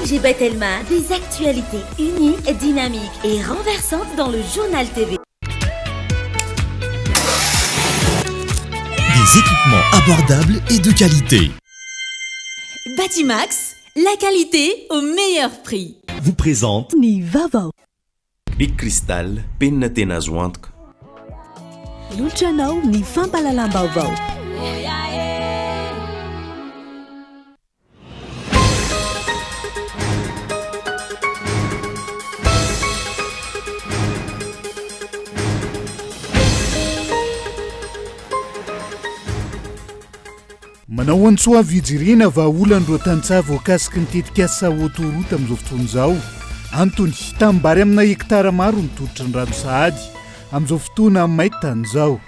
Angie Bettelman, des actualités uniques, dynamiques et renversantes dans le journal TV. Des équipements abordables et de qualité. Batimax, la qualité au meilleur prix. Vous présente Ny Vava. Big Cristal, penina tena azo antoka. Lotranao ny fampalalam-baovao. Manao antsoa vijirina vaolandro tantsa voakasiky nitetika asa autoroute amin'izao fotoana izao. Antony tambary amina hektara maro nitoditra ny rano sahady amin'izao fotoana maitany izao.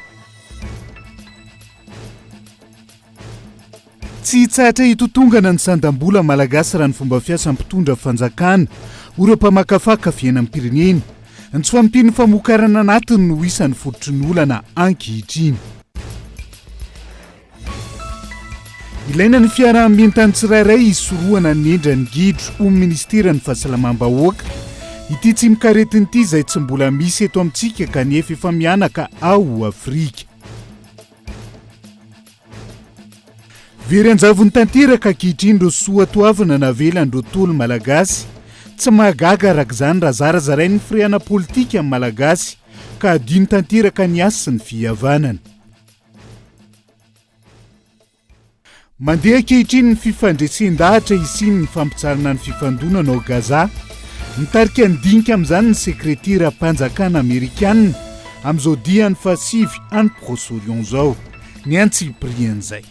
Tsy tsahatra hitotongana ny sandam-bola malagasy raha ny fomba fiasa mpitondra fanjakana oram-pamakafaka fiaina amin'ny pirenena. Ny tsy fampiny famokarana anatiny no isan'ny fototry ny olana ankehitriny. Ilaina ny fiaraha-mientany tsirairay hisorohana ny endran'ny gidro ho ministeran'ny fahasalamam-bahoaka. Ity tsy mikaretiny ity izay tsy mbola misy eto amintsika kanefa efa mianaka ao Afrika. Very anjavony tanteraka ankehitriny ireo soatoavana navelan'ireo tolo malagasy. Tsy mahagaga araka izany raha zarazarain'ny firehana politika amin'ny malagasy ka adino tanteraka ny asa sy ny fihavanana. Mandeha ankehitriny ny fifandresen-dahatra isiny ny fampitsarana ny fifandonana ao Gaza. Nitarika ny dinika amin'izany ny sekretera mpanjakana Amerikanina amin'izao diany fasivy any Proche-Orient izao. Ny antsiprian'izay.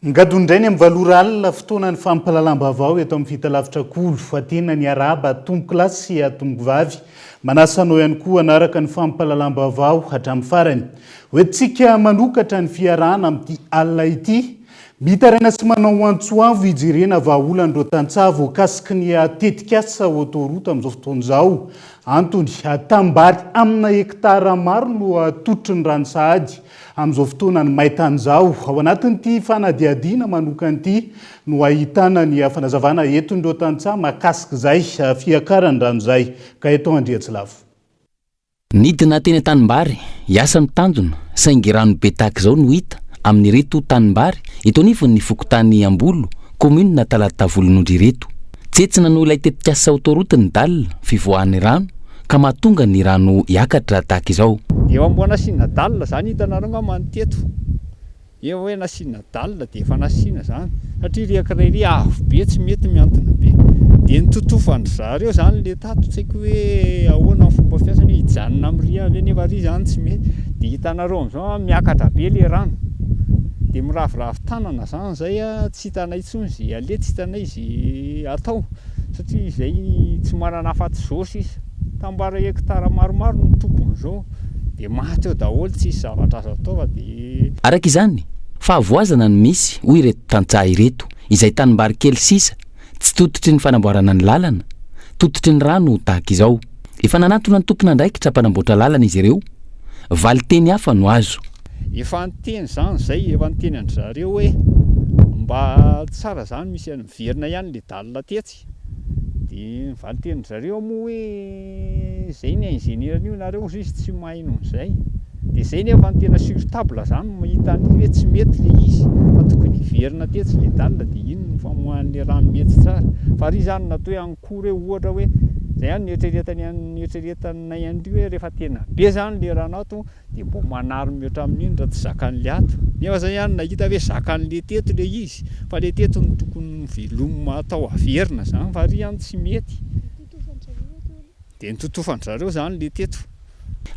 Ngadondrainy amin'ny valora alina fotoana ny fampalalam-baovao eto amin'ny fitalavitra kolo fatena ny araba tomboky lahy sy tomboky vavy manasanao ihany koa anaraka ny fampalalam-baovao hatramin'ny farany. Hoentsika manokatra ny fiarahana amin'ity alina ity mitaraina sy manao antsoavo hijerena vahaolandreo tantsavo voakasiky ny tetikasa autoroute amin'izao fotoana izao. Antony tambary amina hektara maro no tototry ny rano sahady amin'izao fotoana ny maitany izao. Ao anatin'ity fanadiadiana manokan'ity no ahitana ny fanazavana entondreo tantsaha mahakasiky izay fiakarany rano izay ka eto Andriatsilavo. Nidina teny tanimbary hiasa mitandona saingy rano be tahaka izao no hita amin'ny reto tanimbary eto anivony ny fokotany Ambolo commune na Talatavolin'Ondry reto. Tsetsina no ilay tetikasa autoroute ny dalina fivoahan'ny rano ka mahatonga ny rano hiakatra tahaka izao. Eo ambony asiana dalina zany hitanareo nga manonteto. Eo hoe nasiana dalina dia efa nasiana zany satria riakiray avo be tsy mety miantona be. Dia nitotofany zareo zany le tato tsy haiko hoe ahoana ny fomba fiasany hijanona amin'ny ria le nefa ry zany tsy mety. Dia hitanareo amin'izao miakatra be le rano. Dia miravoravo tanana zany zay tsy hitanay intsony izay ale tsy hitanay izy atao satria izay tsy manana afa-tsy zao sisa. Tambara hektara maromaro no tompon'izao dia maty eo daholo tsisy zavatra azo atao fa dia araka izany fahavoazana ny misy hoy ireto tantsaha ireto izay tanimbary kely sisa tsy tototry ny fanamboarana ny lalana tototry ny rano tahaka izao. Efa nanatona ny tompona andraikitra mpanamboatra lalana izy ireo valy teny hafa no azo. Efa niteny zany zay efa niteny andry zareo hoe mba tsara zany misy miverina ihany le dalina tetsy. Dia valiteny zareo moa hoe zay ny ingénieur io nareo izy tsy mahay noho izay. Dia zay nefa ny tena sur table zany mahita ny hoe tsy mety le izy fa tokony hiverina tetsy le dalina dia iny ny famoahan'le rano mety tsara. Fa ry zany natao hoe ankory ohatra hoe zay ihany nieritreretanay andrio hoe rehefa tena be zany le rano ato dia mbo manary mihoatra amin'iny raha tsy zakan'le ato. Nefa zay ihany nahita hoe zakan'le teto le izy fa le teto ny tokony velomina atao averina zany fa ry ihany tsy mety. Dia nitotofany zareo zany le teto.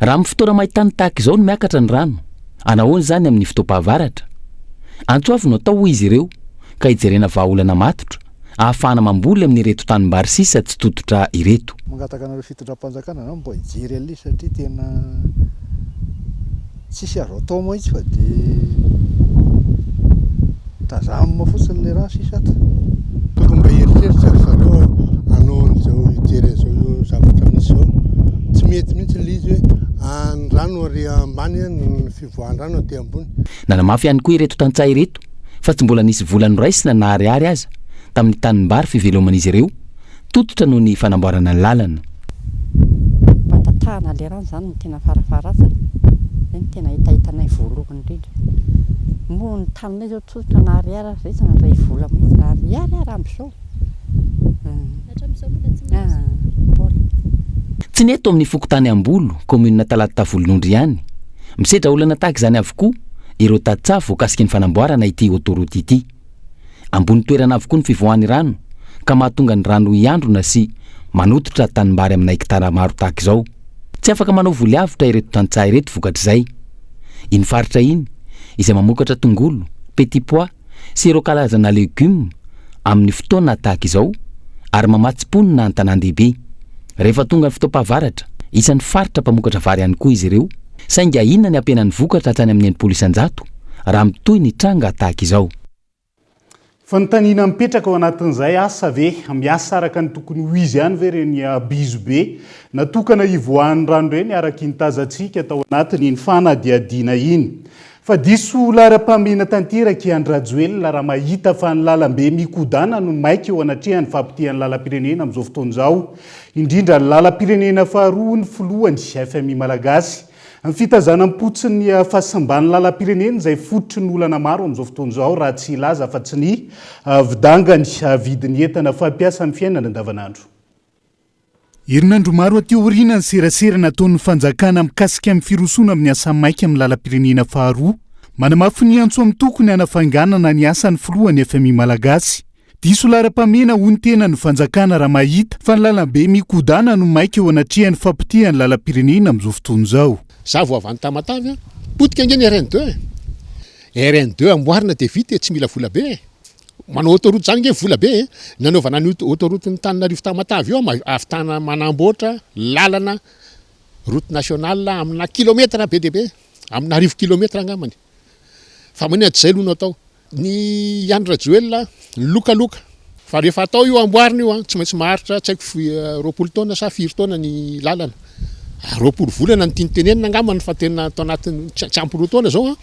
Raha amin'ny fotoana mahitany tahaka izao no miakatra ny rano anahoany zany amin'ny fotoam-pahavaratra. Antsoavy no atao hoy izy ireo ka hijerena vahaolana matotra ahafahana mamboly amin'ny ireto tanimbary sisa tsy tototra ireto. Mangataka anareo fitondram-panjakana na mbo hijery an'ilay satria tena tsisy azo atao mihitsy fa dia tazamina fotsiny le rano sisa ato. Tokony mba heritreritra zareo hanao an'izao mihitsy izy hoe andrano ary ambany ny fivoahan-drano aty ambony. Nanamafy ihany koa ireto tantsaha ireto fa tsy mbola nisy volany raisina na ariary aza tamin'ny tanimbary fiveloman'izy ireo tototra noho ny fanamboarana ny lalana. Patatahana lerana zany ny tena farafaratsany zay ny tena hitahitanay voalohany indrindra. Moa ny taninay zao tototra na ariary resana ray vola mihitsy na ariary ara amin'izao. Tsy neto amin'ny fokotany Ambolo, commune Talata Tavolonondry ihany. Misedra olana tahaka izany avokoa ireo tatsafo voakasiky ny fanamboarana ity autoroute ity. Ambony toerana avokoa ny fivoahan'ny rano ka mahatonga ny rano iandrona sy manototra tanimbary amina hektara maro tahaka izao. Tsy afaka manao voly avitra ireto tantsaha ireto vokatr'izay. Iny faritra iny izay mamokatra tongolo, petit pois sy ireo karazana légumes amin'ny fotoana tahaka izao ary mamatsy-ponina an-tanàn-dehibe. Rehefa tonga ny fotoam-pahavaratra, isan'ny faritra mpamokatra vary ihany koa izy ireo. Saingy inona ny ampenany vokatra hatrany amin'ny enimpolo isan-jato raha mitohy ny tranga tahaka izao. Fanontaniana mipetraka ao anatin'izay asa ve miasa araka ny tokony ho izy ihany ve reny bizo be natokana hivoahan'ny rano reny araka ny tazantsika tao anatiny ny fanadiadiana iny. Fa diso lara-pamena tanteraka Andrajoelina raha mahita fa ny lalambe mikodana no maika eo anatrehany fampitihan'ny lalam-pirenena amin'izao fotoana izao, indrindra ny lalam-pirenena faharoa ny filohany FMI Malagasy. Ny fitazanam-potsiny fahasamban'ny lalam-pirenena izay fototry ny olana maro amin'izao fotoana izao raha tsy ilaza fa tsy ny vidangany vidiny entana fampiasa amin'ny fiainana andavanandro. Herinandro maro aty aoriana ny serasera nataon'ny fanjakana mikasika amin'ny firosona amin'ny asa maika amin'ny lalam-pirenena faharoa. Manamafy ny antso amin'ny tokony hanafanganana ny asan'ny filohany FMI Malagasy. Diso lara-pamena ho ny tena ny fanjakana raha mahita fa ny lalambe mikodana no maika eo anatrehany fampitihan'ny lalam-pirenena amin'izao fotoana izao. Za vao avy any Tamatavy potika angeny RN2. RN2 amboarina dia vita tsy mila vola be. Manao autoroute zany nge vola be. Nanaovana ny autoroute ny Tananarivo Tamatavy io ahavitana manamboatra lalana route nationale amina kilometra be dia be, amina 10 kilometra angamany. Fa manena tsy zay aloha natao. Ny Andrajoelina lokaloka. Fa rehefa atao io amboarina io tsy maintsy maharitra tsy haiko 20 taona sa 4 taona ny lalana. 20 volana ny tiantenenina angamany fa tena atao anatin'ny tsy ampy 2 taona zao.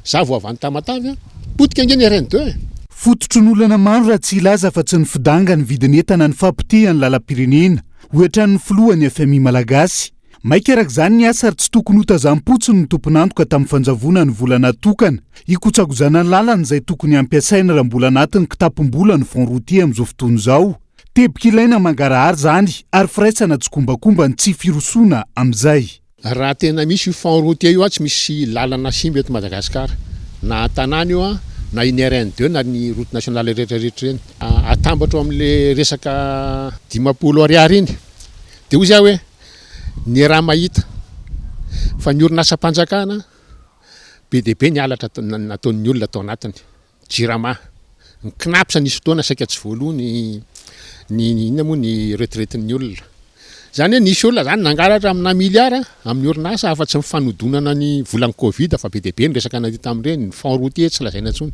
Za vao avy any Tamatavy potika angeny RN2. Fototry ny olana maro raha tsy ilaza fa tsy ny fidanga ny vidin'entana ny fampitihan'ny lalam-pirenena ohatra ny filohany FMI Malagasy. Maika araka izany ny asa ary tsy tokony ho tazam-potsiny ny tompon'antoka tamin'ny fanjavona ny volana tokana hikotsagozana ny lalana izay tokony ampiasaina raha mbola anatin'ny kitapom-bola ny fond routier amin'izao fotoana izao. Tebika ilaina mangarahary zany ary firaisana tsokombakomba ny tsy firosona amin'izay. Raha tena misy io fond routier io tsy misy lalana simba eto Madagasikara. Na tanàna io na iny RN2 na ny route nationale rehetrarehetra reny. Atambatra amin'le resaka 10 ariary iny. Dia hoy izaho hoe ny raha mahita fa ny orinasam-panjakana be dia be ny alatra nataon'ny olona tao anatiny. Jirama. Ny knapsa nisy fotoana saika tsy voaloha inona moa ny retraitin'ny olona. Zany hoe nisy olona zany nangalatra amina miliara amin'ny orinasa afa-tsy mifanodonana ny volan'ny Covid fa be dia be ny resaka nahita amin'ireny ny fond routier tsy lazaina intsony.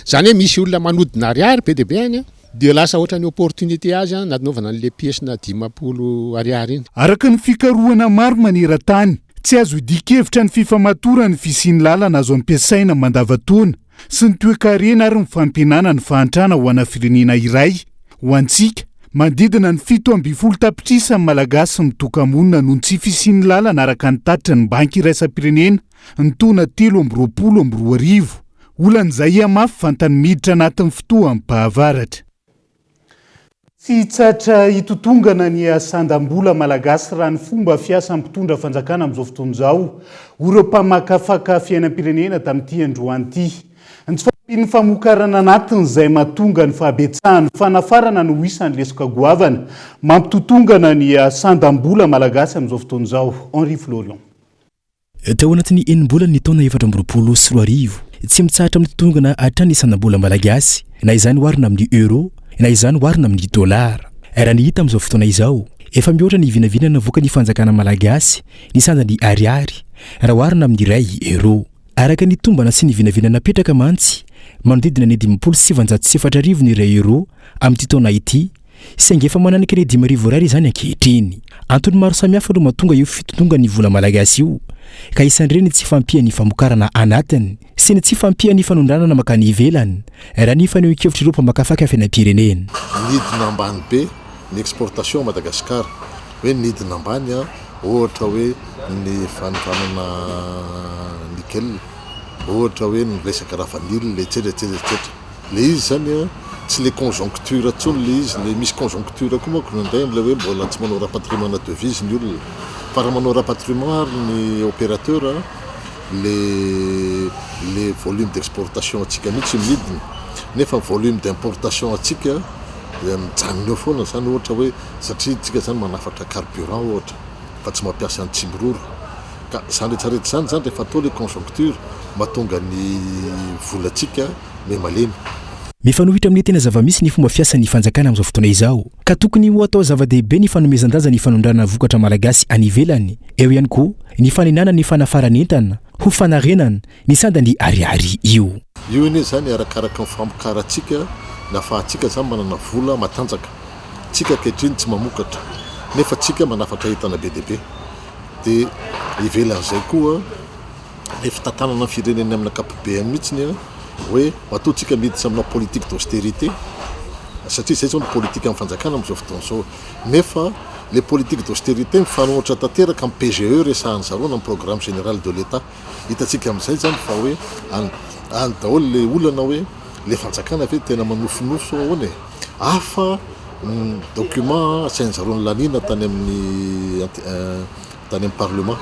Zany hoe misy olona manodina ariary be dia be any dia lasa ohatra ny opportunité azy nanaovana an'ilay pièce na 10 ariary iny. Araka ny fikarohana maro maneran-tany, tsy azo hidikevitra ny fifamatorany fisian'ny lalana azo ampiasaina mandavataona sy ny toe-karena ary ny fampihenana ny fahantrana ho ana firenena iray. Ho antsika, mandidina ny 7 tapitrisa Malagasy mitoka-monina noho ny tsy fisian'ny lalana araka ny tatitra ny banky iraisam-pirenena ny taona 2022. Olan'izay mafy fantany miditra anatin'ny fotoan'ny pahavaratra. Tsy tsatra hitotongana ny asandam-bola Malagasy raha ny fomba fiasa mpitondra fanjakana amin'izao fotoana izao ireo mpamakafaka fiainam-pirenena tamin'ity androany ity. Ny famokarana anatin'izay mahatonga ny fahabetsahany fanafarana no isan'ny lesoka goavana mampitotongana ny asandam-bola Malagasy amin'izao fotoana izao. Henri Florian. Tao anatin'ny enim-bolana ny taona 2024 tsy mitsahatra amin'ny totongana hatrany asandam-bola Malagasy na izany oharina amin'ny euro na izany oharina amin'ny dolara. Raha ny hita amin'izao fotoana izao efa mihoatra ny vinavinana voka ny fanjakana Malagasy ny sandan'ny ariary raha oharina amin'ny iray euro. Araka ny tombana sy ny vinavinana napetraka mantsy manodidina ny 774 ny iray euro amin'ity taona ity saingy efa mananaka ny 10,000 zany ankehitriny. Antony maro samihafa no mahatonga io fitotonga ny vola malagasy io, ka isan'ireny tsy fampiany famokarana anatiny sy ny tsy fampiany fanondranana makany ivelany. Raha ny faneo kevitry ireo mpamakafaka fiainam-pirenena. Nidina ambany be ny exportation Madagascar, hoe nidina ambany ohatra hoe ny fanontanana nickel, ohatra hoe ny resaka ravanille etc. Le izy zany tsy le conjoncture tsony le izy, le misy conjoncture koa manko nandray am'le hoe mbola tsy manao rapatriement na devise ny olona, fa raha manao rapatriement ny opérateur le volume d'exportation atsika mihitsy midina, nefa volume d'importation atsika mijanona eo foana zany, ohatra hoe satria tsika zany manafatra carburant ohatra fa tsy mampiasa ny tsimiroro, ka zany rehetrarehetra zany rehefa atao le conjoncture mahatonga ny volatsika memalemy. Mifanohitra amin'ny tena zava-misy ny fomba fiasan'ny fanjakana amin'izao fotoana izao, ka tokony ho atao zava-dehibe ny fanomezan-daza ny fanondrana vokatra malagasy any ivelany, eo ihany koa ny faninana ny fanafaran'entana ho fanarenana ny sandany ariary io. Io ine zany arakaraka ny famokaratsika na fahatsika zany manana vola matanjaka, tsika kehitriny tsy mamokatra nefa tsika manafatra entana be dehibe, de ivelan'izay koa nefa tantanana ny fireneny amin'ny ankapobeny mihitsiny hoe matoatsika miditsy amina politique d'austérité, satria zay zao ny politique amin'ny fanjakana amin'izao fotoana zao, nefa le politique d'austérité mifanohitra tanteraka amin'ny PGE resahan zareo amin'ny programme général de l'État. Hitatsika amin'izay zany fa hoe any daholo le olana hoe le fanjakana ve tena manofinofo ahoana afa document asainy zareo ny lanina tany amin'ny parlement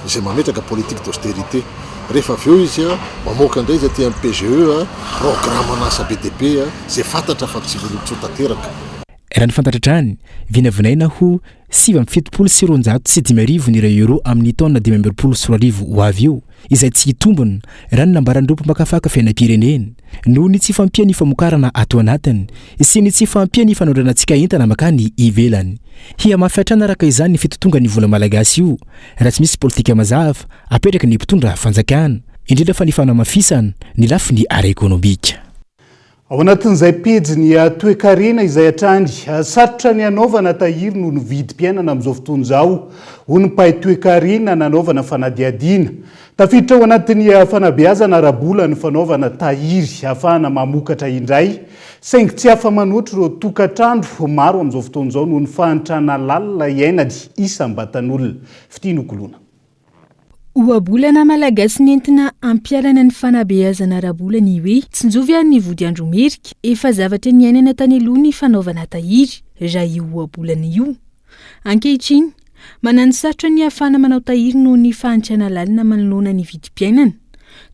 izay mametraka politique d'austérité. Rehefa avy eo izy mamoaka indray izy aty amin'ny PGE programme anasa BDP zay fantatra fa tsy volotso tanteraka. Raha ny fantatratrany vinavinaina ho 7,9 ny euro amin'ny taona 2024 ho avy eo, izay tsy hitombona raha ny nambaran'ireo mpamakafaka fiainam-pirenena noho ny tsy fampiany famokarana ato anatiny sy ny tsy fampiany fanondranantsika entana makany ivelany. Hia mafiatrana araka izany ny fitotonga ny vola malagasy io raha tsy misy politika mazava apetraka ny mpitondra fanjakana, indrindra fa ny fanamafisana ny lafiny ara-ekônômika. Ao anatin'izay pejy ny toe-karena izay hatrany sarotra ny anaovana tahiry noho ny vidim-piainana amin'izao fotoana izao, ho ny mpahay toe-karena nanaovana fanadiadiana. Tafiditra ao anatin'ny fanabeazana arabola ny fanaovana tahiry ahafahana mamokatra indray, saingy tsy hafa manoatra ireo tokantrano maro amin'izao fotoana izao noho ny fahantrana lalina iainany isam-batan'olona. Fitianokolona. Oabolana malagasy nentina ampialana ny fanabeazana arabola ny hoe tsinjovy ny vody andro merika, efa zavatra ny ainana tany aloha ny fanaovana tahiry raha io oabolana io. Ankehitriny manano sarotra ny ahafahana manao tahiry noho ny fahantrana lalina manoloana ny vidim-piainana.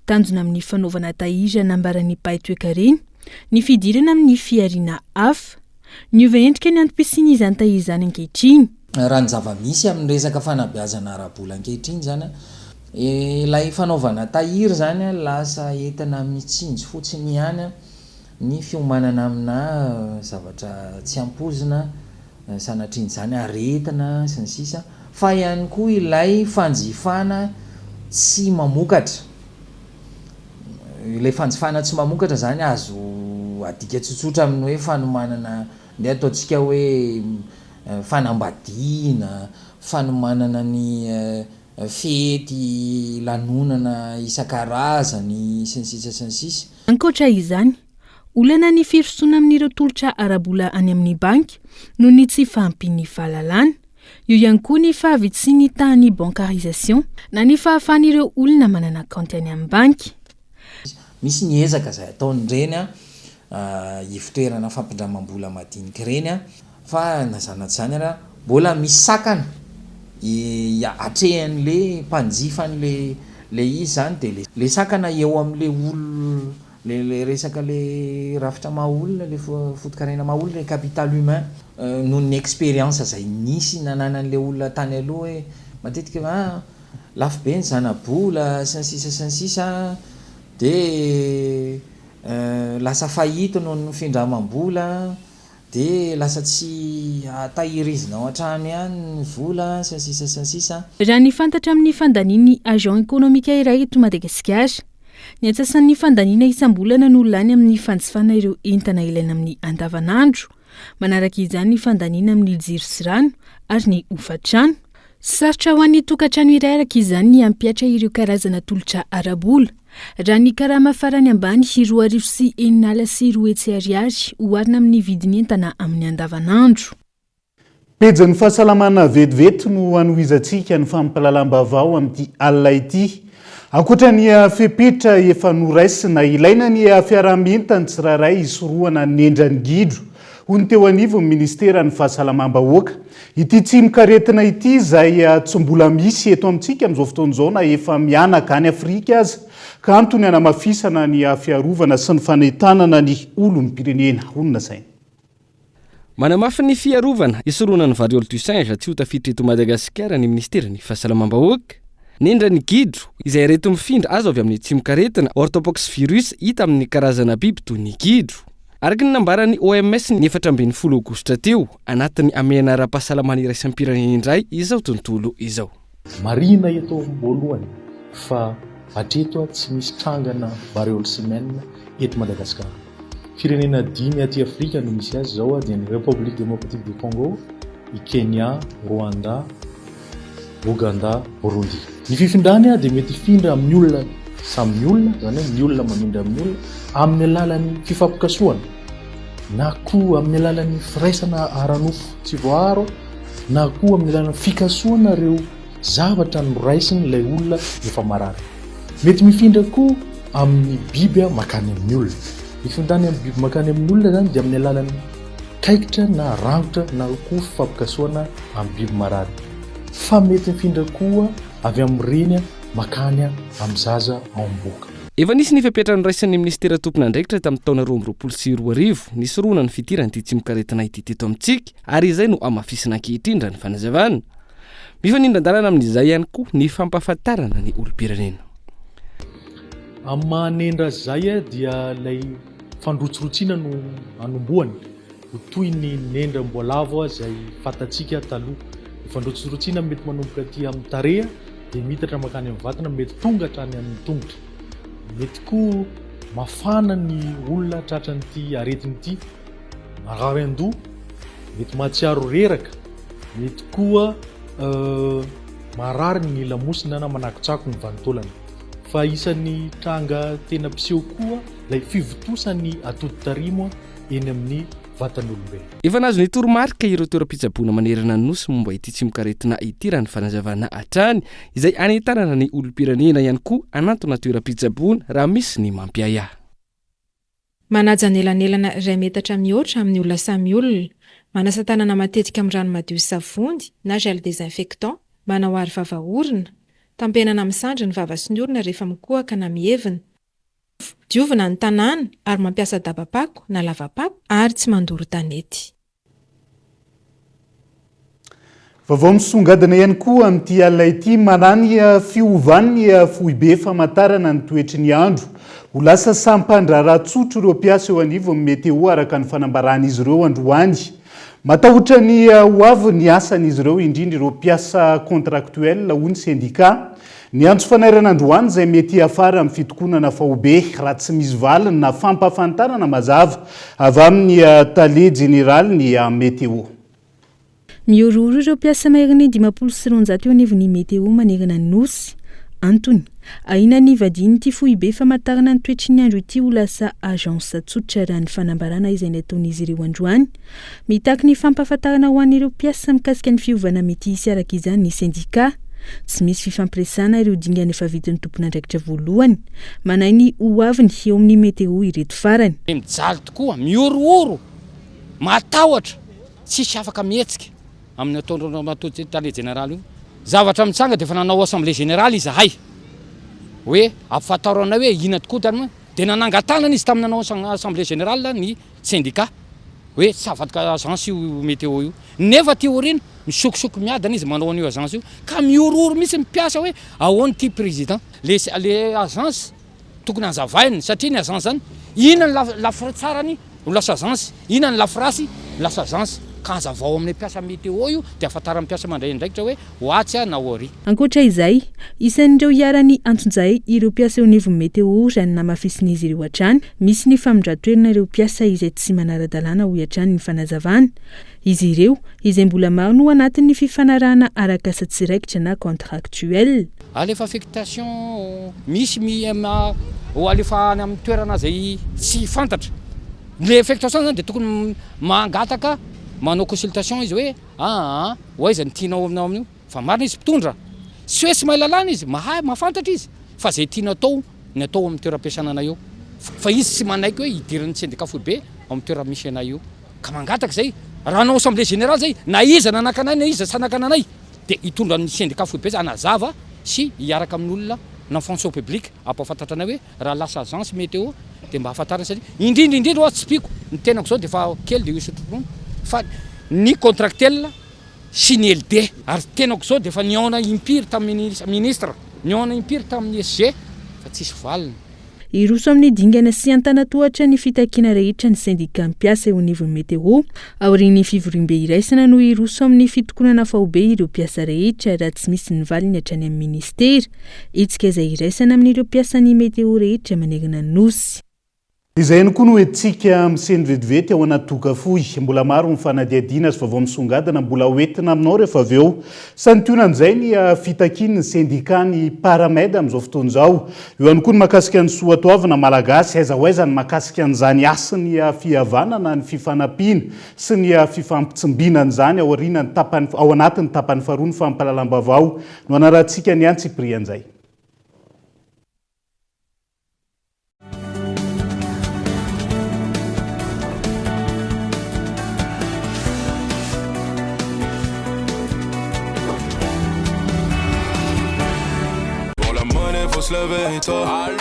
Tanjona amin'ny fanaovana tahiry anambaran'ny mpahay toe-karena ny fidirana amin'ny fiariana hafa, ny ova endrika ny antom-pisiany izany tahiry izany ankehitriny. Raha ny zava-misy amin'ny resaka fanabeazana arabola ankehitriny zany ilay fanaovana tahiry zany lasa entana mitsinjo fotsiny ihany ny fiomanana amina zavatra tsy ampozina sanatriny zany aretina sy ny sisa, fa ihany koa ilay fanjifana tsy mamokatra. Ilay fanjifana tsy mamokatra zany azo adika tsotsotra amin'ny hoe fanomanana ndeha ataontsika hoe fanambadiana, fanomanana ny fety lanonana isan-karazany sy ny sisa. Ankoatra izany, olana ny firosoana amin'ireo tolotra arabola any amin'ny banky noho ny tsy fahampian'ny fahalalana, io ihany koa ny fahavitsiany tany bancarisation na ny fahafahan'ireo olona manana kaonty any amin'ny banky. Misy ny ezaka izay ataon'ireny hivitoerana fampindramam-bola madinika ireny, fa nazanaty zany raha mbola misy sakana atrehan'le mpanjifan'le izy zany, de le sakana eo amin'le olo le resaka le rafitra maha-olona, le fotokarena maha-olona, le capital humain noho ny expérience zay nisy nananan'le olona tany aloha hoe matetika lafo be ny zana-bola sy ny sisa de lasa fahita noho ny findramam-bola, de lasa tsy tahirizina ao an-trano ihany ny vola sy ny sisa. Raha ny fantatra amin'ny fandaniany agent économique iray eto Madagasikara, ny antsasan'ny fandaniana isam-bolana no lany amin'ny fanjifana ireo entana ilaina amin'ny andavanandro manaraka izany ny fandaniana amin'ny jiro sy rano ary ny ofatrano. Sarotra ho an'ny tokantrano iray araka izany ny ampiatra ireo karazana tolotra arabola. Raha ny karama farany ambany 2,9 sy 4 hetsy ariary oharina amin'ny vidin'entana amin'ny andavanandro. Pejin'ny fahasalamana vetivety no anohizantsika ny fampalalam-baovao amin'ity alina ity. Ankoatra ny fepetra efa noraisina ilaina ny fiaraha-mientana tsirairay hisorohana ny endran'ny gidro. Hoy ny teo anivon'ny ministeran'ny fahasalamam-bahoaka. Ity tsimikaretina ity izay tsy mbola misy eto amintsika amin'izao fotoan'izao na efa mianaka any Afrika aza ka antony hanamafisana ny fiarovana sy ny fanentanana ny olom-pirenena. Honona saina. Manamafy ny fiarovana isoroana ny variole du singe tsy ho tafiditra eto Madagasikara ny ministeran'ny fahasalamam-bahoaka. Nendra ny gidro izay reto mifindra azo avy amin'ny tsimikaretina orthopox virus hita amin'ny karazana biby toy ny gidro. Araka ny nambaran'ny OMS ny 14 Aogositra teo anatin'ny amena ara-pahasalamana iraisam-pirenena indray izao tontolo izao. Marina eto voalohany fa hatreto tsy misy trangana variole semaine eto Madagasikara. Firenena 5 aty Afrika no misy azy zao dia ny République démocratique du Congo, i Kenya, Rwanda, Uganda, Burundi. Ny fifindrany dia mety hifindra amin'ny olona samy olona, zany hoe ny olona mamindra amin'ny olona amin'ny alalan'ny fifampikasoana na koa amin'ny alalan'ny firaisana ara-nofo tsy voaharo na koa amin'ny alalan'ny fikasoana ireo zavatra noraisiny ilay olona efa marary. Mety mifindra koa amin'ny biby makany amin'ny olona. Ny fifindrany amin'ny biby makany amin'ny olona zany dia amin'ny alalan'ny kaikitra na rangotra na koa fifampikasoana amin'ny biby marary. Fa mety mifindra koa avy amin'ireny makany amin'ny zaza ao am-boka. Efa nisy ny fepetra niraisan'ny ministera tompon'andraikitra tamin'ny taona 2024 nisoroana ny fidiran'ity tsimikaretina ity teto amintsika ary izay no amafisana ankehitriny raha ny fanazavana. Mifanindran-dalana amin'izay ihany koa ny fampahafantarana ny olom-pirenena. Amin'ny mahanendra izay dia ilay fandrotsorotsiana no anomboany toy ny nendra mboalavo izay fatatsika taloha. Ny fandrotsorotsiana mety manomboka aty amin'ny tareha dia mitatra makany amin'ny vatana mety tonga hatrany amin'ny tongotra. Mety koa mafana ny olona tratran'ity aretin'ity marary-ndoha, mety mahatsiaro reraka, mety koa marary ny lamosina na manakotsako ny vanitolana. Fa isan'ny tranga tena piseho koa ilay fivotosan'ny atodi-tarimo eny amin'ny vatan'olombelona. Efa nazo ny toromarika ireo toeram-pitsaboana manerana ny nosy momba ity tsimikaretina ity raha ny fanazavana hatrany izay anentanana ny olom-pirenena ihany koa anatona toeram-pitsaboana raha misy ny mampiaya. Manaja nelanelana iray metatra mihoatra amin'ny olona samy olona, manasa tanana matetika amin'ny rano madio sy savony na gel désinfectant, manao aro vava-orona, tampenana misandra ny vava sy ny orona rehefa mikohaka na mievina. Diovina ny tanàna ary mampiasa dabapako na lavapako ary tsy mandoro tanety. Vaovao misongadina ihany koa amin'ity alina ity manany fiovany foibe famantarana ny toetry ny andro. Ho lasa sampandraratsotro ireo mpiasa eo anivon'ny meteo araka ny fanambaran'izy ireo androany. Matahotra ny hoavy ny asan'izy ireo indrindra ireo mpiasa contractuel hoy ny syndicat. Ny antso fanairana androany izay mety afara amin'ny fitokonana faobe raha tsy misy valiny na fampahafantarana mazava avy amin'ny tale général ny meteo. Miororo ireo mpiasa maheriny 590 eo anivon'ny meteo manerana ny nosy. Antony, ahina ny vadin'ity foibe famantarana ny toetry ny andro ity ho lasa agence tsotra raha ny fanambarana izay nataon'izy ireo androany. Mitaky ny fampahafantarana ho an'ireo mpiasa mikasika ny fiovana mety hisy araka izany ny syndicat. Tsy misy fifampiresana ireo dingana efa vitin'ny tompon'andraikitra voalohany. Manay ny hoaviny eo amin'ny meteo ireto farany. Mijaly tokoa, miorooro, matahotra, tsisy afaka mihetsika amin'ny ataon'ny tale général io. Zavatra mitsanga dia efa nanao assemblée générale izahay. Hoe ampahafantarana hoe ina tokoa tany dia nanangatanana izy tamin'ny nanao assemblée générale ny syndicat. Hoe tsy afaka agence io météo io. Nefa théorie misokosoko miadana izy manao an'io agence io ka miororo misy mipiasa hoe ahoany ty président. Le agence tokony hazavainy satria ny agence zany inona ny lafira tsarany ho lasa agence, inona ny lafirasy lasa agence. ka hazavao amin'ny mpiasa météo io dia afatara mpiasa mandray ndraikitra hoe hoatsy na hory. Ankoatra izay, isan'ireo iarany antonjay ireo mpiasa eo anivon'ny météo izany namafisin'izy ireo hatrany, misy ny famindratoerana ireo mpiasa izay tsy manara-dalàna ho hatrany ny fanazavana. Izy ireo izay mbola maro no anatin'ny fifanarahana araka asa tsiraikitra na contractuel. Alefa affectation misy ho alefa any amin'ny toerana zay tsy fantatra. Le affectation zany dia tokony mangataka manao consultation izy hoe hoaiza ny tianao aminao amin'io fa marina izy mpitondra sy hoe sy mahay lalàna izy mahay mahafantatra izy fa zay tiana atao ny atao amin'ny toeram-piasana anay io fa izy sy manaiky hoe idiran'ny syndicat foibe amin'ny toera misy anay io ka mangataka zay raha anao assemblée générale zay na iza nanakanay na iza sanakananay dia hitondra ny syndicat foibe zay anazava sy hiaraka amin'olona na fonction publique ampahafantatrana hoe raha lasa agence météo dia mba hafantarana satria indrindra oa tsy piko ny tenako zao dia fa kely dia isotrono fa ny contractuel sy ny LD ary tenako zao dia fa niona impire tamin'ny ministre niona impire tamin'ny SG fa tsisy valiny. Iroso amin'ny dingana sy antanatohatra ny fitakiana rehetra ny syndicat mpiasa eo anivon'ny météo aorian'ny fivorimbe iraisana no iroso amin'ny fitokonana fahobe ireo mpiasa rehetra raha tsy misy ny valiny hatrany amin'ny ministera. Itsika izay iraisana amin'ireo mpiasan'ny météo rehetra manerana ny nosy. Izay ihany koa no hoentsika miseny vetivety ao anaty tokafoy, mbola maro ny fanadiadiana sy vaovao misongadina mbola hoentina aminao rehefa avy eo. Santionan'izay ny fitakian'ny syndicat ny paramède amin'izao fotoana izao. Eo ihany koa ny mahakasika ny soatoavana malagasy aiza ho aiza ny mahakasika an'izany asa ny fihavanana ny fifanampiana sy ny fifampitsimbinan' izany ao aorian'ny ao anatin'ny tapany faharoa ny fampahalalam-baovao no anarantsika ny antsiprian'izay.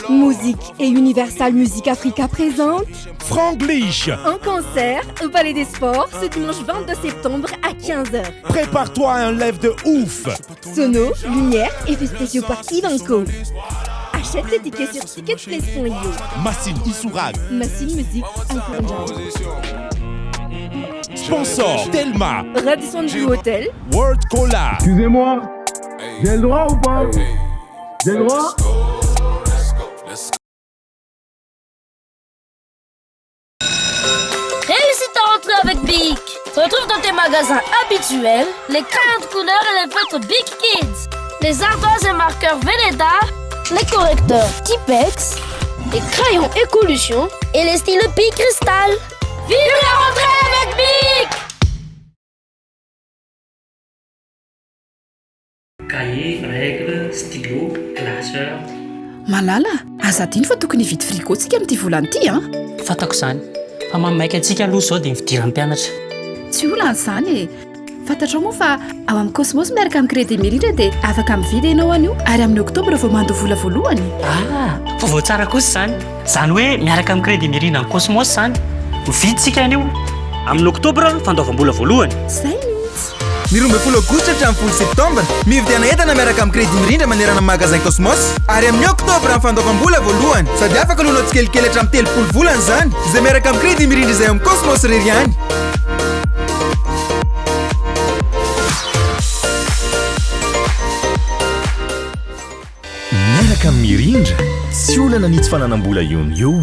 Musique et Universal Music Africa présente Franglish, un concert au Palais des Sports ce dimanche 22 septembre à 15h. Prépare-toi à un live de ouf. Sono, lumière, effets spéciaux par Ivanko. Achète tes tickets sur ticketplace.io. Massine Issourag, Massine Musique, encore. Sponsor Telma, Radisson Blue Hotel, World Cola. Excusez-moi, j'ai le droit ou pas? J'ai le droit? Réussis ta rentrée avec Bic. Retrouve dans tes magasins habituels les crayons de couleur et les feutres Bic Kids, les ardoises et marqueurs Velleda, les correcteurs Tipex, les crayons Écolution et les stylos Bic Cristal. Vive la rentrée avec Bic! Cahier, règles, stylo, classeur. Malala, azadiny fa tokony hividy frigo tsika amin'ity volana ity a? Fatako izany. Fa mamaika antsika aloha izao dia mividiran'ny mpianatra. Tsy olana izany e. Fantatrao moa fa ao amin'ny Cosmos miaraka amin'ny Crédit Mirindra dia afaka mividy ianao anio ary amin'ny Oktobra vao mandoa vola voalohany. Vaovao tsara kosa izany. Izany hoe miaraka amin'ny Crédit Mirindra amin'ny Cosmos izany. Mividy tsika anio amin'ny Oktobra fandaovam-bola voalohany. Zay mihitsy. Ny 12 aogositra hatramin'ny 1 septambra mividiana entana miaraka amin'ny Crédit Mirindra manerana amin'ny magasin Cosmos ary amin'ny Oktobra amin'ny fandaovam-bola voalohany sady afaka loanao tsikelikely hatramin'ny 30 volana izany izay miaraka amin'ny Crédit Mirindra izay amin'ny Cosmos irery ihany. Miaraka amin'ny Mirindra tsy olana ny tsy fananam-bola io.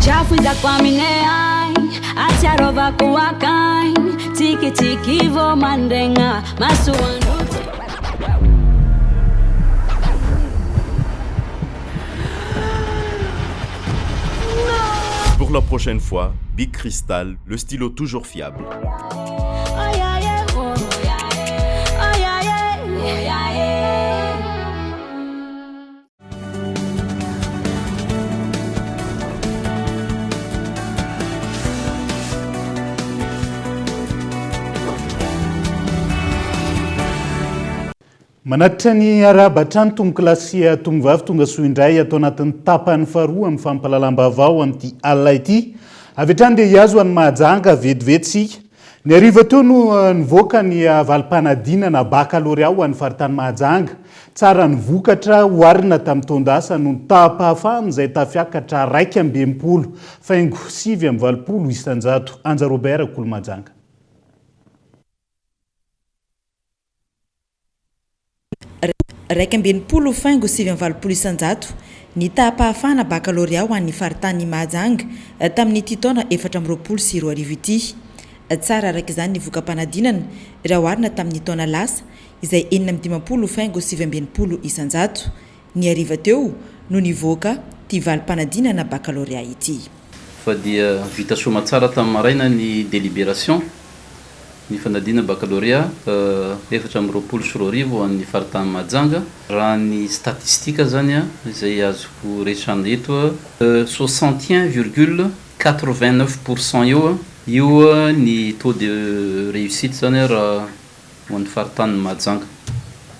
Chafuza kwa mineai aciarova kuwakai tiki tiki vo mandenga masuandu. Pour la prochaine fois, Bic Cristal, le stylo toujours fiable. Manatitra ny arabatrano tomboklasia tombovavy tonga soa indray atao anatin'ny tapany faharoa amin'ny fampahalalam-baovao amin'ity alina ity. Avy hatrany dia hiazo any mahajanga vetivety sika Ny ariva teo no nivoaka ny valim-panadinana bakalorea ho an'ny faritany Mahajanga. Tsara ny vokatra hoarina tamin'ny taondasa no tapahafahana izay tafiakatra 220 faingo 720 isanjato. Anja Robert Kolo Mahajanga. Raika ambinipolo faingo 720 isanjato ny tapahafahana bakalorea ho an'ny faritany Mahajanga tamin'ity taona 2024 ity. Tsara araka izany ny voka-panadinana raha oharina tamin'ny taona lasa izay 950 faingo 720 isanjato. Ny ariva teo no nivoaka ty valim-panadinana bakalorea ity. Fa dia vita soma tsara tamin'ny maraina ny délibération ny fanadina bakalorea 420 amin'ny faritany Mahajanga. Raha ny statistika zany izay azoko resana eto 61,89% eo io ny taux de réussite zany raha ho an'ny faritany Mahajanga.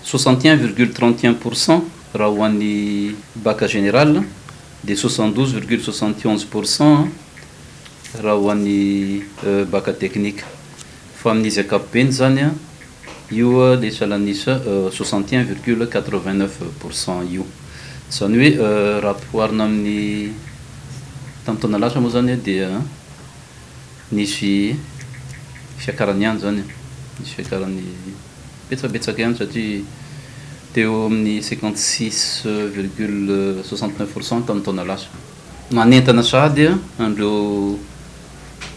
61,31% raha ho an'ny bac général de 72,71% raha ho an'ny bac technique. Fa amin'izy ankapobeny zany io dia salanisa 61,89% io. Zany hoe raha ampihoarina amin'ny tamin'ny taona lasa moa zany dia nisy fiakarany ihany zany, nisy fiakarany betsabetsaka ihany satria teo amin'ny 56,69% tamin'ny taona lasa. Manentana sahady andreo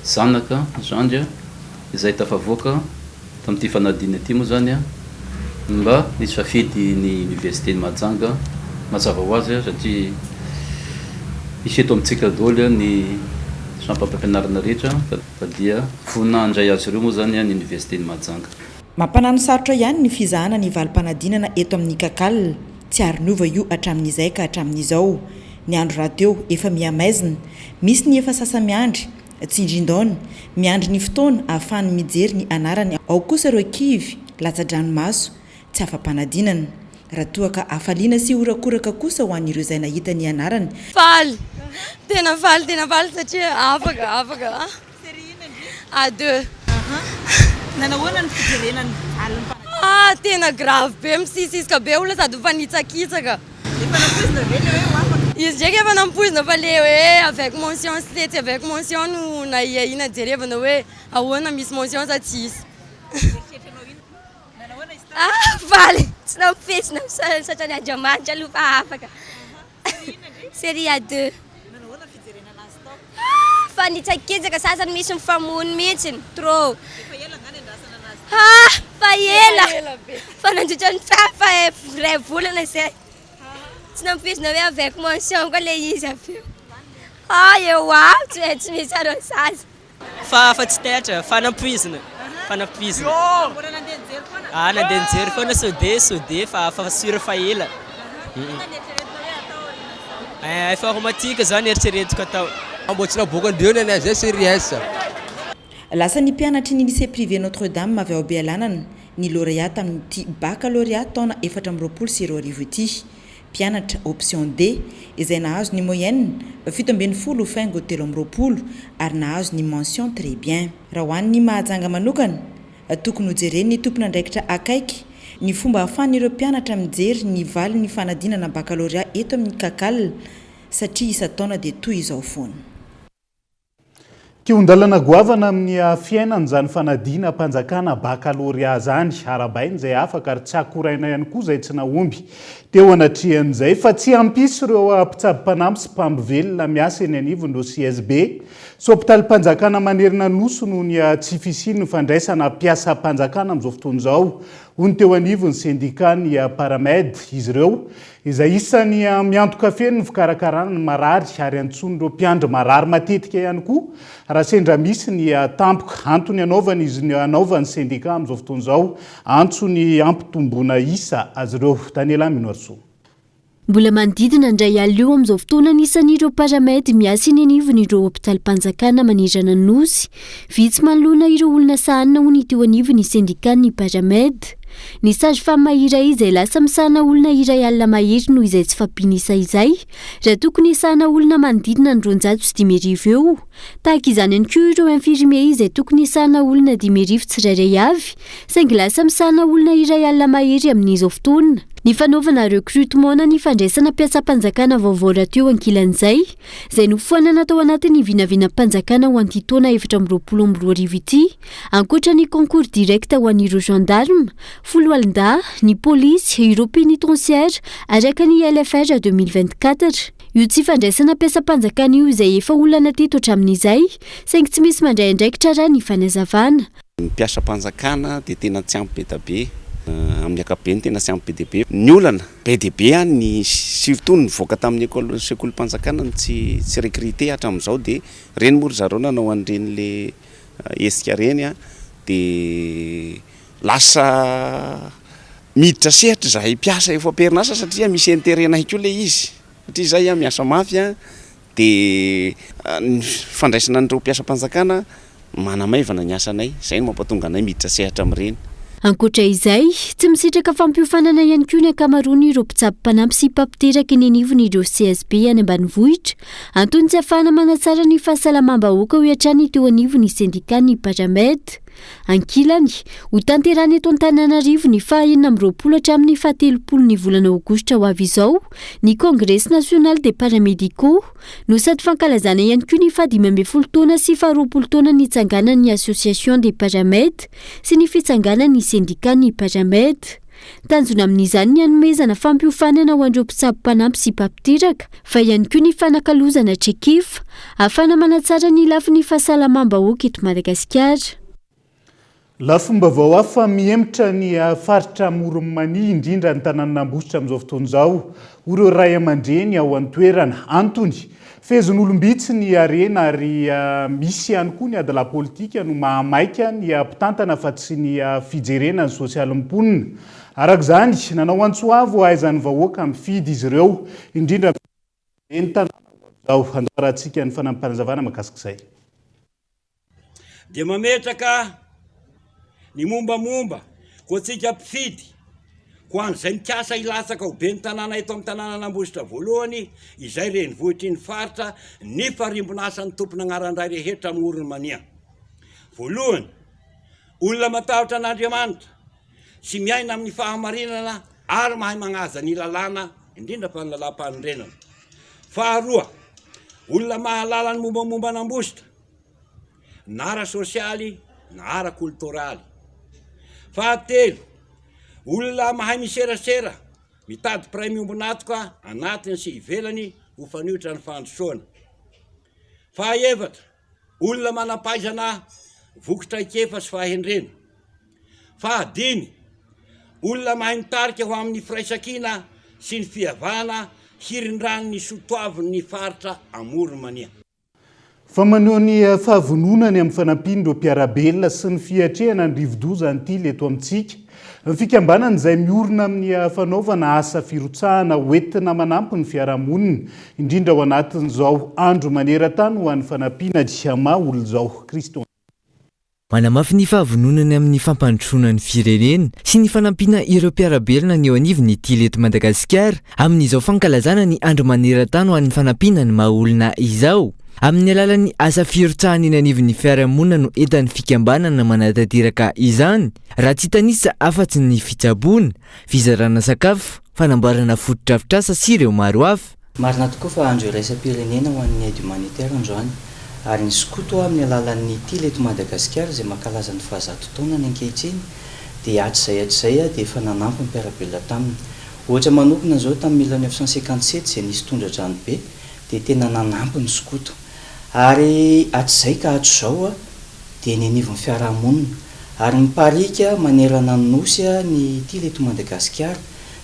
zanaka zandry izay tafavoaka tamin'ity fanadina ity moa zany mba nisafidy ny université Mahajanga mazava ho azy satria misy eto amintsika daholo ny sampam-pampianarana rehetra fa dia fonandray azy ireo moa zany ny université Mahajanga. Mampanano sarotra ihany ny fizahana ny valim-panadinana eto amin'ny Kakal. Tsy ary nova io hatramin'izay ka hatramin'izao. Ny andro raha teo efa miamaizina, misy ny efa sasa miandry tsindrindaona miandry ny fotoana ahafahany mijery ny anarany. Ao kosa ireo kivy latsa-dranomaso tsy afa-panadinana. Raha toa ka afaliana sy horakoraka kosa ho an'ireo izay nahita ny anarany. Faly tena faly satria afaka A2 nanahoana ny fijerenany tena grave be misisisika be olona sady mifanitsakitsaka. Izy ndraiky efa nampoizina fa le hoe avec mention sy le tsy avec mention no nahiahina jerevana hoe ahoana misy mention sa tsisy. Faly tsy nampesina satria ny Andriamanitra aloha fa afaka. Série A2 fa nitsakitsaka sasany misy mifamono mihitsy trop. Fa ela fa nandritra ny fa ray volana izay tsy nampesina hoe avec mention koa le izy avy eo tsy misy arô zaza fa tsy tetra fa nampoizina nandeha nijery foana sode fa sura fa ela efa romantika zany eritreretiko atao mbo tsy naboakan'ireo ny zay sérieux. Lasa ny mpianatry ny lycée privé Notre-Dame avy ao Bealanana ny lauréat amin'ity baccalauréat taona 420 ity. Mpianatra option D izay nahazo ny moyenne 720 faingo 320 ary nahazo ny mention très bien. Raha ho an'ny Mahajanga manokana tokony ho jeren'ny tompona andraikitra akaiky ny fomba ahafahan'ireo mpianatra mijery ny valy ny fanadinana baccalauréat eto amin'ny Kakal satria isa-taona dia toy izao foana. Kiondalana goavana amin'ny fiainana zany fanadina mpanjakana baccalauréat zany arabainy izay afaka ary tsy akoraina ihany koa izay tsy naomby teo anatrihan'izay fa tsy ampisy ireo mpitsabo-panampy sy mpamby velona miasa eny anivon'ireo CSB. Hôpitalim-panjakana manerina noso noho ny tsy fisiny ny fandraisana mpiasa-mpanjakana amin'izao fotoana izao. Hono teo anivon'ny syndicat ny Paramed izy ireo izay isany miantoka feno ny fikarakarana ny marary ary antson'ireo mpiandry marary matetika ihany koa raha sendra misy ny tampoka antony anaovany izy ny anaovan'ny syndicat amin'izao fotoana izao antsony ampitombona isa azy ireo. Daniela Minoarso. Mbola manodidina indray alio amin'izao fotoana anisan'ireo Paramedy miasa eny anivon'ireo hôpitalim-panjakana manirana nosy. Vitsy manoloana ireo olona sahanina ho ny teo anivon'ny syndicat ny Paramedy. Ny sage femme iray izay lasa misahana olona iray alina mahery noho izay tsy fampianisa izay raha tokony isahana olona manodidina ny 250 eo. Tahaka izany ihany koa ireo infirmier izay tokony isahana olona 10,000 tsirairay avy saingy lasa misahana olona iray alina mahery amin'izao fotoana. Ny fanaovana recrutement na ny fandraisana mpiasam-panjakana vaovao rahateo ankilan'izay izay nofoanana tao anatin'ny vinavinam-panjakana ho an'ity taona 2022 ity, ankoatra ny concours direct ho an'ireo gendarme, folo alin-dà, ny polisy, ireo pénitentiaire araka ny LFR 2024. Io tsy fandraisana mpiasam-panjakana io izay efa olana teto hatramin'izay saingy tsy misy mandray andraikitra raha ny fanazavana. Ny mpiasam-panjakana dia tena tsy ampy be da be. Amin'ny akapobeny tena tsy ampy be dia be. Ny olana be dia be ny surtout ny voaka tamin'ny sekolim-panjakana tsy recruté hatramin'izao dia reny moa ry zareo nanao an'ireny le esika reny dia lasa miditra sehatra zahay mpiasa efa perinasa satria misy intérêt nahy koa le izy satria zay miasa mafy dia fandraisana an'ireo mpiasam-panjakana manamaivana ny asanay, izay no mampatonga anay miditra sehatra amin'ireny. Ankoatra izay, tsy misitraka fampiofanana ihany koa ny ankamaroany ireo mpitsabo-panampy sy mpampiteraka ny anivony ireo CSB any ambanivohitra, antony tsy ahafahana manatsara ny fahasalamam-bahoaka ho hatrany teo anivony syndicat-ny Pajamed. Ankilany, ho tanterany eto Antananarivo ny 20 hatramin'ny 30 volana aogositra ho avy izao, ny Congrès National des Paramédicaux no sady fankalazana ihany koa ny 15 taona sy 20 taona ny itsanganan'ny Association des Pajamed sy ny fitsanganan'ny syndicat-ny Pajamed. Tanjona amin'izany ny hanomezana fampiofanana ho an'ireo mpitsabo-panampy sy mpampiteraka, fa ihany koa ny fanakalozana trekifo ahafahana manatsara ny lafin'ny fahasalamam-bahoaka eto Madagasikara. Lafomba hafa mihemitra ny faritra Moromanỳ indrindra ny tanàn'Ambohitra amin'izao fotoana izao, ireo ray aman-dreny ao an-toerana antony fehezon'olombitsy ny arena ary misy ihany koa ny adala politika no mahamaika ny mpitantana fa tsy ny fijerena ny sosialim-ponina. Arak'izany nanao antsoavo ahaizan'ny vahoaka mifidy izy ireo indrindra ny tanàna izao. Andarantsika ny fanampanazavana mahakasika izay. Dia mametraka ny mombamomba koa tsika mpifidy ko an'izay mikasa ilatsaka ho be ny tanàna eto amin'ny tanànan'Ambohitra voalohany izay renivohitry ny faritra ny farimbon'asan'ny tompona agnarandray rehetra amin'ny Oromanỳ. Voalohany, olona matahotra an'Andriamanitra sy miaina amin'ny fahamarinana ary mahay magnaja ny lalàna indrindra fa ny lalam-panorenana. Faharoa, olona mahalala ny mombamomba an'Ambohitra na ara-sosialy na ara-kultoraly. Fahatelo, olona mahay miserasera mitady pray miombonatoka anatiny sy ivelany ho faniotra ny fandrosoana. Fahaefatra, olona manampaizana vokitraikefa sy fahendrena. Fahadimy, olona mahay mitarika ho amin'ny firaisankina sy ny fihavana hirindrany ny sotoavin'ny faritra Oromanỳ. Fa maneho ny fahavononany amin'ny fanampin'ireo mpiarabelona sy ny fiatrehana ny rivodoza antily eto amintsika, ny fikambanana izay miorina amin'ny fanaovana asa firotsahana hoentina manampy ny fiarahamonina indrindra ao anatin'izao andro maneran-tany ho an'ny fanampiana maha olona izao. Kristo manamafy ny fahavononany amin'ny fampandrosoana ny firenena sy ny fanampiana ireo mpiarabelona ny eo anivony ity eto Madagasikara amin'izao fankalazana ny andro maneran-tany ho an'ny fanampiana ny maha olona izao. Amin'ny alalan'ny asa firotsahana eny anivon'ny fiarahamonina no entan'ny fikambanana manatanteraka izany, raha tsy tanisa afa-tsy ny fitsaboana, fizarana sakafo, fanamboarana fotodrafitrasa sy ireo maro hafa. Marina tokoa fa andro iraisam-pirenena ho an'ny aide humanitaire androany, ary ny sokoto amin'ny alalan'ny tily eto Madagasikara izay mankalaza ny 100 taona ny ankehitriny dia hatrizay dia efa nanampy ny mpiarabelona taminy. Ohatra manokana zao tamin'ny 1957 izay nisy tondra-drano be dia tena nanampy ny sokoto. Ary hatrizay ka hatrizao dia ny anivon'ny fiarahamonina ary ny parika manerana ny nosy ny tily eto Madagasikara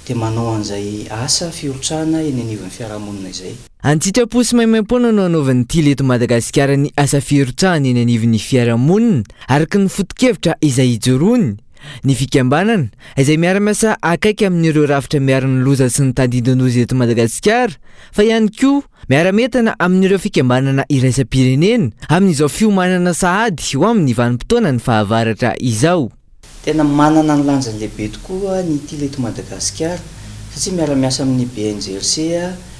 dia manao an'izay asa firotsahana eny anivon'ny fiarahamonina izay. Antsitrapo sy maimaim-poana no anaovan'ny tily eto Madagasikara ny asa firotsahana eny anivon'ny fiarahamonina araka ny foto-kevitra izay ijoroany. Ny fikambanana izay miara-miasa akaiky amin'ireo rafitra miara-ny loza sy ny tandindon'ozy eto Madagasikara, fa ihany koa miara-metana amin'ireo fikambanana iraisam-pirenena amin'izao fiomanana sahady ho amin'ny vanim-potoana ny fahavaratra izao. tena manana ny lanjany lehibe tokoa ny tileto Madagasikara satria miara-miasa amin'ny BNJLC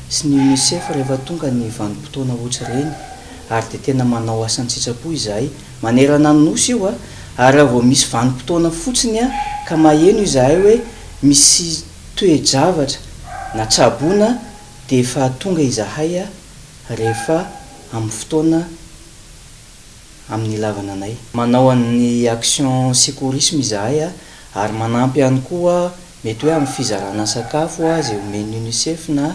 sy ny UNICEF rehefa tonga ny vanim-potoana ohatry reny ary dia tena manao asany sitrapo izahay manerana ny nosy io ary raha vao misy vanim-potoana fotsiny ka maheno izahay hoe misy toe-javatra na tsaboana dia efa tonga izahay rehefa amin'ny fotoana amin'ny lavana anay manao ny action secourisme izahay ary manampy ihany koa mety hoe amin'ny fizarana sakafo izay omeny UNICEF na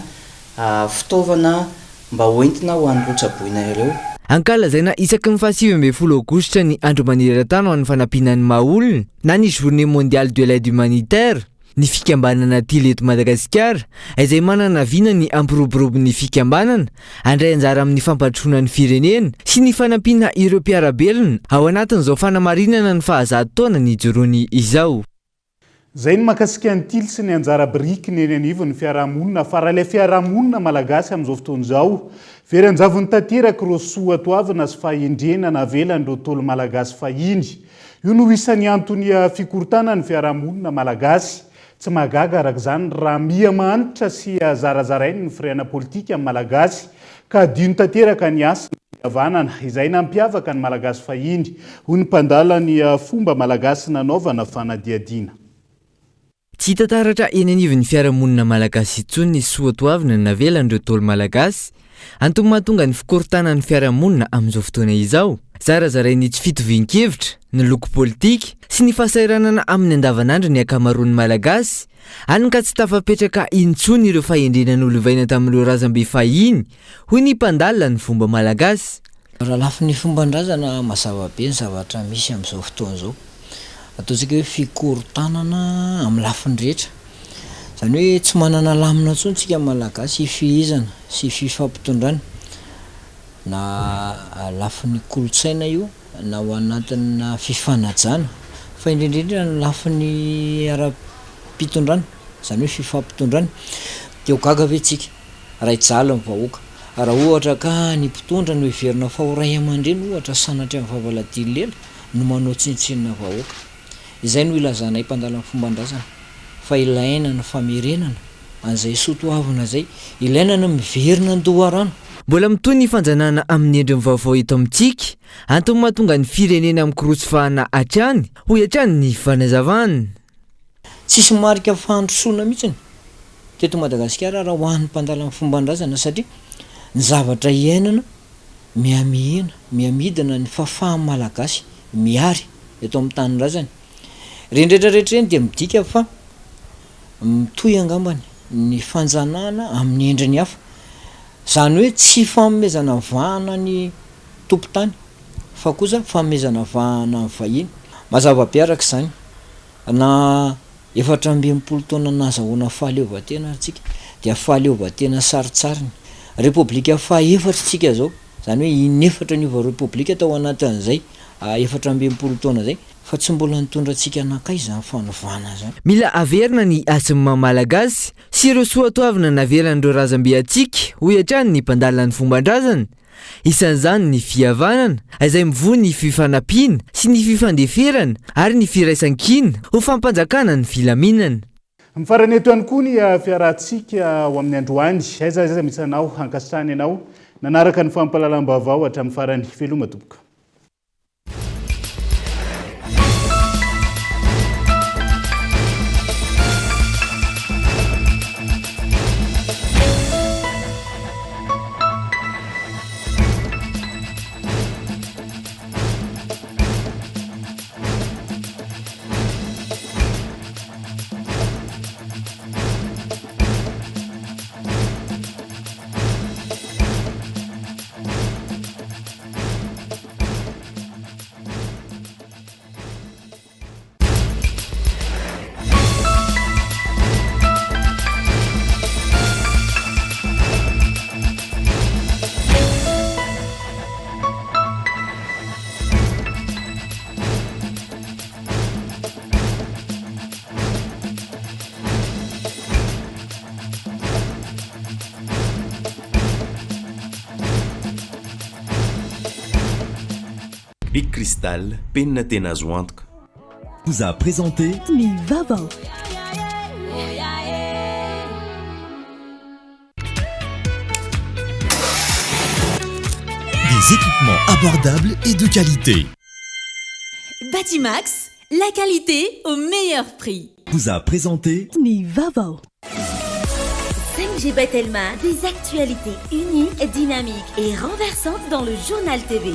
fitaovana mba hoentina ho an'ireo tsaboina ireo. Ankalazaina isaky ny 7 Aogositra ny andro maneran-tany ho an'ny fanampinan'ny maha-olona na ny journée mondiale de l'aide humanitaire ny fikambanana Tileto Madagasikara izay manana vina ny ampiroborobo ny fikambanana andray anjara amin'ny fampatroana ny firenena sy ny fanampina ireo mpiarabelona ao anatin'izao fanamarinana ny 100 taona ny joroany izao. Zay ny makasika ny tily sy ny anjara biriky ny eny anivon'ny fiarahamonina fa raha ilay fiarahamonina malagasy amin'izao fotoana izao very anjavony tanteraka ireo soatoavina sy fahendrenana avelan'ireo tolo malagasy fahiny. Io no isan'ny antony fikorotana ny fiarahamonina malagasy. Tsy magaga araka izany raha miha-manitra sy zarazarainy ny fireana politika amin'ny malagasy ka adino tanteraka ny asa ny fihavanana izay nampiavaka ny malagasy fahiny ho ny mpandala ny fomba malagasy nanaovana fanadiadiana. Tsy tantaratra eny anivon'ny fiarahamonina malagasy intsony ny soatoavina navelan'ireo tolo malagasy antony mahatonga ny fikorotana ny fiarahamonina amin'izao fotoana izao. Zarazarainy tsy fitovian-kevitra, ny loko politika sy ny fahasairanana amin'ny andavanandro ny akamaroan'ny malagasy hany ka tsy tafapetraka intsony ireo fahendrenan'olo vaina tamin'ireo razambe fahiny hoy ny mpandalina ny fomba malagasy. Raha lafy ny fomban-drazana mazava be ny zavatra misy amin'izao fotoana izao. Ataontsika hoe fikorontanana amin'ny lafiny rehetra. Izany hoe tsy manana lamina intsony tsika malagasy hifihizana sy fifampitondrana. Na lafin'ny kolotsaina io na ao anatina fifanajana fa indrindrindra ny lafin'ny ara-pitondrana izany hoe fifampitondrana dia ho gaga ve tsika raha hijaly ny vahoaka raha ohatra ka ny mpitondra no heverina fa ho ray aman-dreny ohatra sanatry amin'ny fahavaladiany lela no manao tsintsinina vahoaka. Izay no ilazanay mpandala amin'ny fomban-drazana fa ilaina ny famerenana an'izay soatoavina zay ilaina ny miverina ny doharano. Mbola mitoy ny fanjanana amin'ny endriny vaovao eto amintsika antony mahatonga ny firenena mikorotsofahana hatrany hoy hatrany ny fanazavana. Tsisy marika fandrosoana mihitsiny teto Madagasikara raha ho an'ny mpandala amin'ny fomban-drazana satria ny zavatra iainana miamihena miamidina ny fahafahan'ny malagasy miary eto amin'ny tanin-drazana. Rendretrarehetra eny dia midika fa mitoy angambany ny fanjanana amin'ny endriny hafa. Izany hoe tsy fanomezana vahana ny tompon-tany fa kosa fanomezana vahana amin'ny vahiny. Mazava be araka izany na 14 taona nazahoana fahaleovan-tena antsika dia fahaleovan-tena saritsariny. Repoblika faha-4 tsika zao izany hoe in-4 ny repoblika tao anatin'izay 14 taona zay fa tsy mbola nitondra antsika anakay izany fanovana zany. Mila averina ny asim malagasy sy ireo soatoavina navelan'ireo razambe antsika hoy hatrany ny mpandala ny fomban-drazana. Isan'izany ny fihavanana izay mivoha ny fifanampiana sy ny fifandeferana ary ny firaisan-kina ho fampanjakana ny filaminana. Mifarany eto ihany koa ny fiarahantsika ao amin'ny androany aiza misy anao hankasitrahany ianao nanaraka ny fampahalalam-baovao hatramin'ny farany veloma toboka. Bic Cristal, penina tena azo antoka. vous a présenté Nivavo. Des équipements abordables et de qualité. Batimax, la qualité au meilleur prix. Vous a présenté Nivavo. 5G Batelma, des actualités uniques, dynamiques et renversantes dans le journal TV.